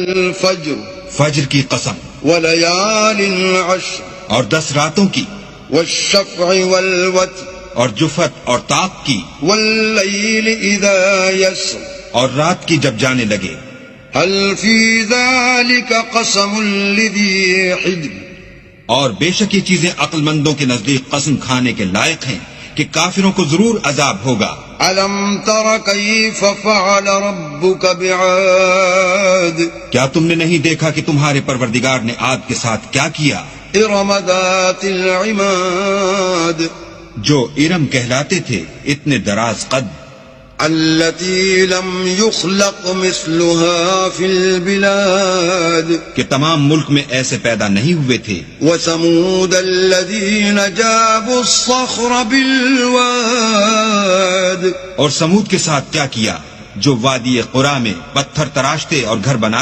والفجر فجر کی قسم، وليال عشر اور 10 راتوں کی، والشفع والوتر اور جفت اور طاق کی، والليل إذا يسر اور رات کی جب جانے لگے. هل في ذلك قسم لذي حجر اور بے شک یہ چیزیں عقل مندوں کے نزدیک قسم کھانے کے لائق ہیں کہ کافروں کو ضرور عذاب ہوگا. ألم تر كيف فعل ربك بعاد کیا تم نے نہیں دیکھا کہ تمہارے پروردگار نے عاد کے ساتھ کیا کیا؟ إرم ذات العماد جو ارم کہلاتے تھے، اتنے دراز قد، التي لم يخلق مثلها في البلاد کہ تمام ملک میں ایسے پیدا نہیں ہوئے تھے. وثمود الذين جابوا الصخر بالواد اور سمود کے ساتھ کیا کیا جو وادی قرا میں پتھر تراشتے اور گھر بنا